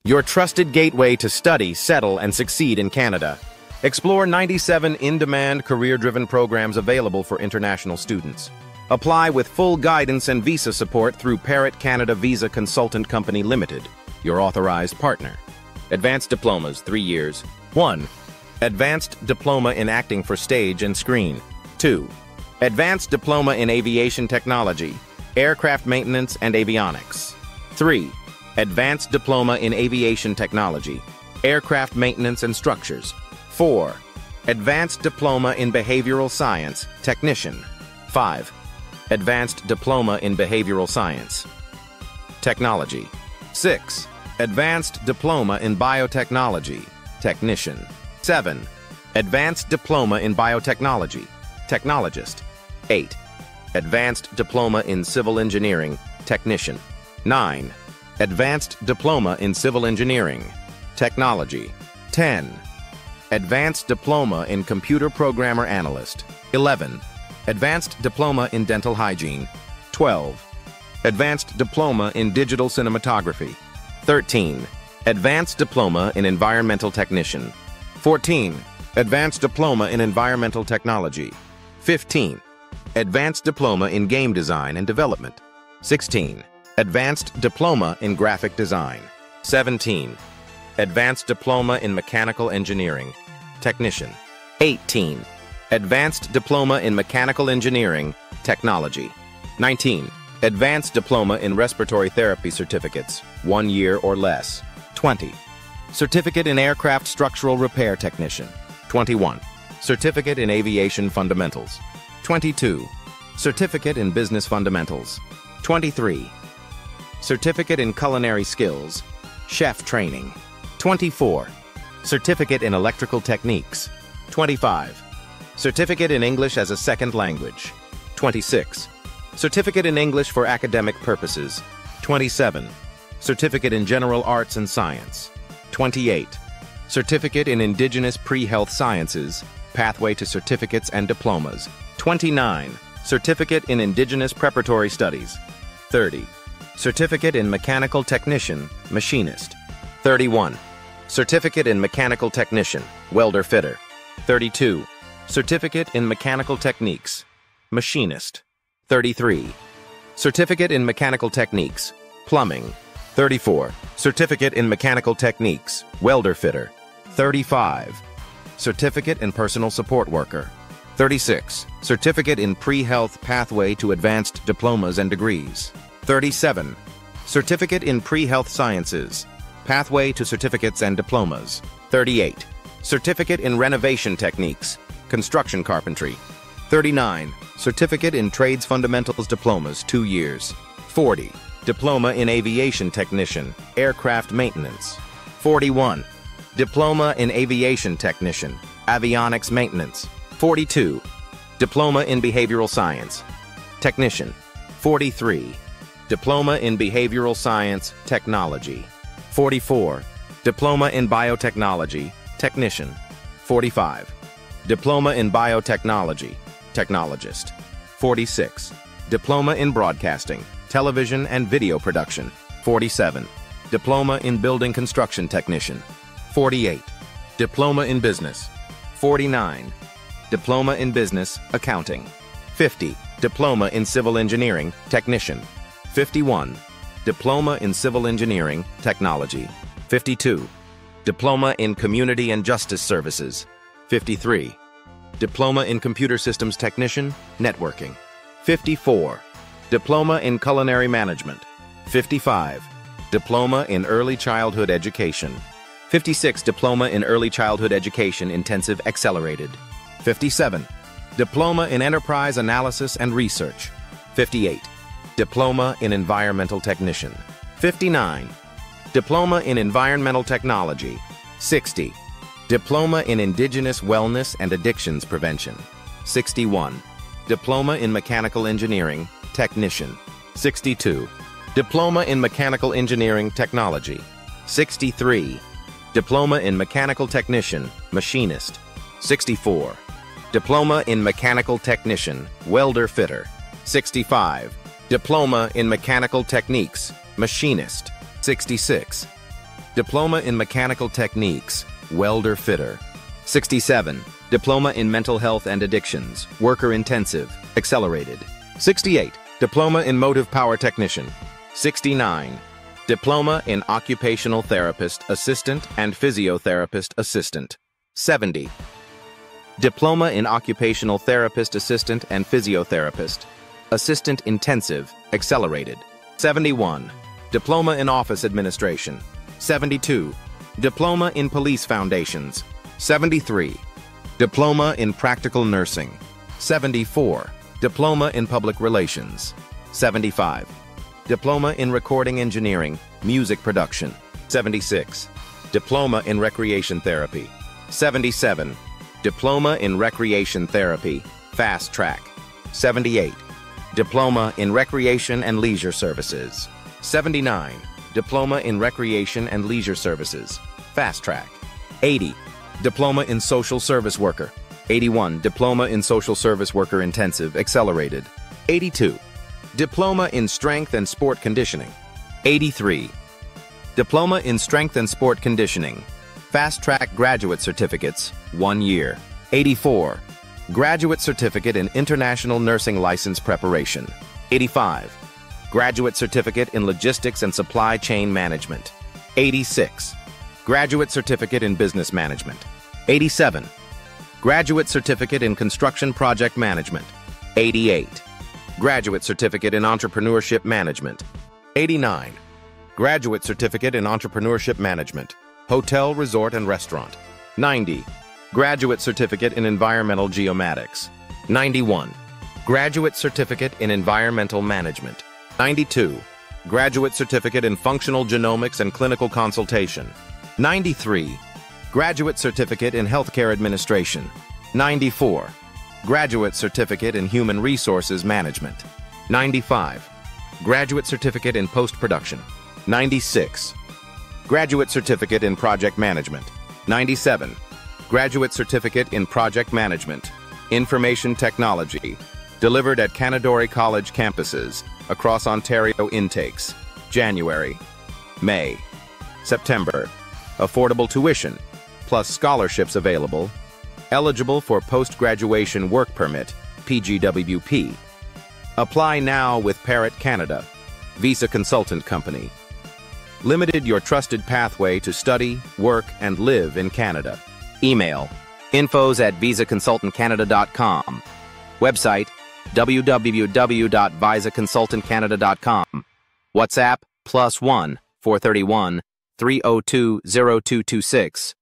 your trusted gateway to study, settle, and succeed in Canada. Explore 97 in-demand, career-driven programs available for international students. Apply with full guidance and visa support through Parrot Canada Visa Consultant Company Limited, your authorized partner. Advanced Diplomas, 3 years. 1. Advanced Diploma in Acting for Stage and Screen. 2. Advanced Diploma in Aviation Technology, Aircraft Maintenance and Avionics. 3. Advanced Diploma in Aviation Technology, Aircraft Maintenance and Structures. 4. Advanced Diploma in Behavioral Science, Technician. 5. Advanced Diploma in Behavioral Science, Technology. 6. Advanced Diploma in Biotechnology, Technician. 7. Advanced Diploma in Biotechnology, Technologist. 8. Advanced Diploma in Civil Engineering, Technician. 9. Advanced Diploma in Civil Engineering, Technology. 10. Advanced Diploma in Computer Programmer Analyst. 11. Advanced Diploma in Dental Hygiene. 12. Advanced Diploma in Digital Cinematography. 13. Advanced Diploma in Environmental Technician. 14. Advanced Diploma in Environmental Technology. 15. Advanced Diploma in Game Design and Development. 16. Advanced Diploma in Graphic Design. 17. Advanced Diploma in Mechanical Engineering, Technician. 18. Advanced Diploma in Mechanical Engineering, Technology. 19. Advanced Diploma in Respiratory Therapy Certificates, 1 year or less. 20. Certificate in Aircraft Structural Repair Technician. 21. Certificate in Aviation Fundamentals. 22. Certificate in Business Fundamentals. 23. Certificate in Culinary Skills, Chef Training. 24. Certificate in Electrical Techniques. 25. Certificate in English as a Second Language. 26. Certificate in English for Academic Purposes. 27. Certificate in General Arts and Science. 28. Certificate in Indigenous Pre-Health Sciences, Pathway to Certificates and Diplomas. 29. Certificate in Indigenous Preparatory Studies. 30. Certificate in Mechanical Technician, Machinist. 31. Certificate in Mechanical Technician, Welder Fitter. 32. Certificate in Mechanical Techniques, Machinist. 33. Certificate in Mechanical Techniques, Plumbing. 34. Certificate in Mechanical Techniques, Welder Fitter. 35. Certificate in Personal Support Worker. 36. Certificate in Pre-Health Pathway to Advanced Diplomas and Degrees. 37. Certificate in Pre-Health Sciences, Pathway to Certificates and Diplomas. 38. Certificate in Renovation Techniques, Construction Carpentry. 39. Certificate in Trades Fundamentals Diplomas, 2 years. 40. Diploma in Aviation Technician, Aircraft Maintenance. 41. Diploma in Aviation Technician, Avionics Maintenance. 42. Diploma in Behavioral Science, Technician. 43. Diploma in Behavioral Science, Technology. 44. Diploma in Biotechnology, Technician. 45. Diploma in Biotechnology, Technologist. 46. Diploma in Broadcasting, Television and Video Production. 47. Diploma in Building Construction Technician. 48. Diploma in Business. 49. Diploma in Business, Accounting. 50. Diploma in Civil Engineering, Technician. 51. Diploma in Civil Engineering, Technology. 52. Diploma in Community and Justice Services. 53. Diploma in Computer Systems Technician, Networking. 54. Diploma in Culinary Management. 55. Diploma in Early Childhood Education. 56. Diploma in Early Childhood Education, Intensive Accelerated. 57. Diploma in Enterprise Analysis and Research. 58. Diploma in Environmental Technician. 59. Diploma in Environmental Technology. 60. Diploma in Indigenous Wellness and Addictions Prevention. 61. Diploma in Mechanical Engineering, Technician. 62. Diploma in Mechanical Engineering Technology. 63. Diploma in Mechanical Technician, Machinist. 64. Diploma in Mechanical Technician, Welder Fitter. 65. Diploma in Mechanical Techniques, Machinist. 66. Diploma in Mechanical Techniques, Welder Fitter. 67. Diploma in Mental Health and Addictions, Worker Intensive, Accelerated. 68. Diploma in Motive Power Technician. 69. Diploma in Occupational Therapist Assistant and Physiotherapist Assistant. 70. Diploma in Occupational Therapist Assistant and Physiotherapist Assistant Intensive, Accelerated. 71. Diploma in Office Administration. 72. Diploma in Police Foundations. 73. Diploma in Practical Nursing. 74. Diploma in Public Relations. 75. Diploma in Recording Engineering, Music Production. 76. Diploma in Recreation Therapy. 77. Diploma in Recreation Therapy, Fast Track. 78. Diploma in Recreation and Leisure Services. 79. Diploma in Recreation and Leisure Services, Fast Track. 80. Diploma in Social Service Worker. 81. Diploma in Social Service Worker Intensive, Accelerated. 82. Diploma in Strength and Sport Conditioning. 83. Diploma in Strength and Sport Conditioning, Fast Track Graduate Certificates, 1 year. 84. Graduate Certificate in International Nursing License Preparation. 85. Graduate Certificate in Logistics and Supply Chain Management. 86. Graduate Certificate in Business Management. 87. Graduate Certificate in Construction Project Management. 88. Graduate Certificate in Entrepreneurship Management. 89. Graduate Certificate in Entrepreneurship Management, Hotel, Resort, and Restaurant. 90. Graduate Certificate in Environmental Geomatics. 91. Graduate Certificate in Environmental Management. 92. Graduate Certificate in Functional Genomics and Clinical Consultation. 93. Graduate Certificate in Healthcare Administration. 94. Graduate Certificate in Human Resources Management. 95. Graduate Certificate in Post-Production. 96. Graduate Certificate in Project Management. 97. Graduate Certificate in Project Management, Information Technology, delivered at Canadore College campuses across Ontario. Intakes: January, May, September. Affordable tuition, plus scholarships available. Eligible for Post-Graduation Work Permit, PGWP. Apply now with Parrot Canada, Visa Consultant Company. Limited your trusted pathway to study, work, and live in Canada. Email: infos@visaconsultantcanada.com. Website: www.visaconsultantcanada.com. WhatsApp: +1 431 302 0226